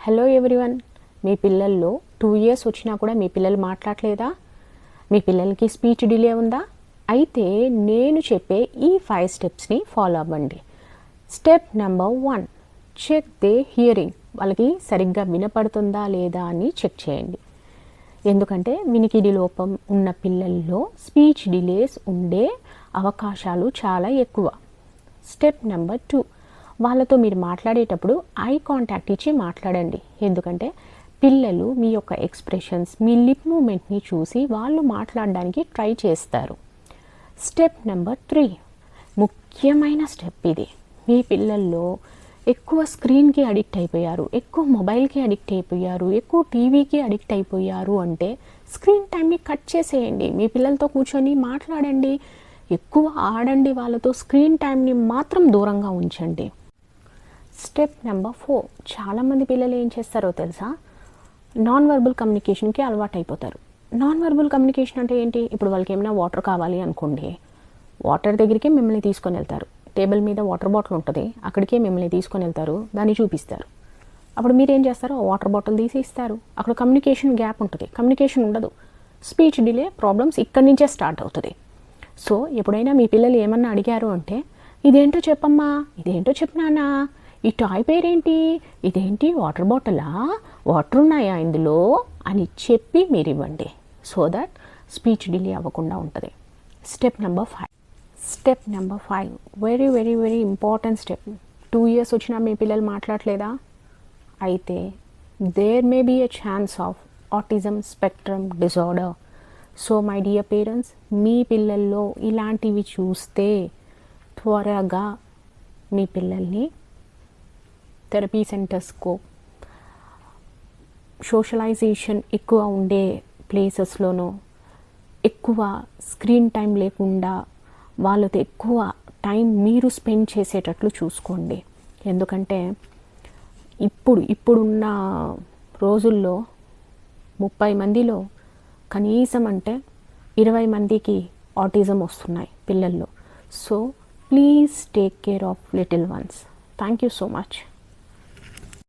Hello everyone. మీ పిల్లల్లో 2 years వచ్చినా కూడా మీ పిల్లలు మాట్లాడలేదా? మీ పిల్లలకి స్పీచ్ డిలే ఉందా? అయితే నేను చెప్పే ఈ 5 స్టెప్స్ని ఫాలో అవ్వండి. Step number 1, check the hearing. వాళ్ళకి సరిగ్గా వినపడుతుందా లేదా అని చెక్ చేయండి. ఎందుకంటే వినికిడి లోపం ఉన్న పిల్లల్లో స్పీచ్ డిలేస్ ఉండే అవకాశాలు చాలా ఎక్కువ. స్టెప్ నెంబర్ 2, వాళ్ళతో మీరు మాట్లాడేటప్పుడు ఐ కాంటాక్ట్ ఇచ్చి మాట్లాడండి. ఎందుకంటే పిల్లలు మీ యొక్క ఎక్స్ప్రెషన్స్, మీ లిప్ మూమెంట్ని చూసి వాళ్ళు మాట్లాడడానికి ట్రై చేస్తారు. స్టెప్ నెంబర్ 3, ముఖ్యమైన స్టెప్ ఇది. మీ పిల్లల్లో ఎక్కువ స్క్రీన్కి అడిక్ట్ అయిపోయారు, ఎక్కువ మొబైల్కి అడిక్ట్ అయిపోయారు, ఎక్కువ టీవీకి అడిక్ట్ అయిపోయారు అంటే స్క్రీన్ టైంని కట్ చేసేయండి. మీ పిల్లలతో కూర్చొని మాట్లాడండి, ఎక్కువ ఆడండి, వాళ్ళతో స్క్రీన్ టైంని మాత్రం దూరంగా ఉంచండి. స్టెప్ నెంబర్ 4, చాలామంది పిల్లలు ఏం చేస్తారో తెలుసా? నాన్ వర్బల్ కమ్యూనికేషన్కి అలవాటు అయిపోతారు. నాన్ వర్బల్ కమ్యూనికేషన్ అంటే ఏంటి? ఇప్పుడు వాళ్ళకి ఏమైనా వాటర్ కావాలి అనుకోండి, వాటర్ దగ్గరికి మిమ్మల్ని తీసుకొని వెళ్తారు. టేబుల్ మీద వాటర్ బాటిల్ ఉంటుంది, అక్కడికే మిమ్మల్ని తీసుకొని వెళ్తారు, దాన్ని చూపిస్తారు. అప్పుడు మీరు ఏం చేస్తారు? వాటర్ బాటిల్ తీసి ఇస్తారు. అక్కడ కమ్యూనికేషన్ గ్యాప్ ఉంటుంది, కమ్యూనికేషన్ ఉండదు. స్పీచ్ డిలే ప్రాబ్లమ్స్ ఇక్కడి నుంచే స్టార్ట్ అవుతుంది. సో ఎప్పుడైనా మీ పిల్లలు ఏమన్నా అడిగారు అంటే, ఇదేంటో చెప్పమ్మా, ఇదేంటో చెప్పినానా, ఈ టాయ్ పేరేంటి, ఇదేంటి వాటర్ బాటిలా, వాటర్ ఉన్నాయా ఇందులో అని చెప్పి మీరు ఇవ్వండి. సో దట్ స్పీచ్ డిలే అవ్వకుండా ఉంటుంది. Step number 5, very very very important step. 2 years వచ్చినా మీ పిల్లలు మాట్లాడలేదా? అయితే there may be a chance of autism spectrum disorder. So my dear parents, మీ పిల్లల్లో ఇలాంటివి చూస్తే త్వరగా మీ పిల్లల్ని థెరపీ సెంటర్స్కో, సోషలైజేషన్ ఎక్కువ ఉండే ప్లేసెస్లోనో, ఎక్కువ స్క్రీన్ టైం లేకుండా వాళ్ళతో ఎక్కువ టైం మీరు స్పెండ్ చేసేటట్లు చూసుకోండి. ఎందుకంటే ఇప్పుడున్న రోజుల్లో 30 మందిలో కనీసం అంటే 20 మందికి ఆటిజం వస్తున్నాయి పిల్లల్లో. So please take care of little once. Thank you so much.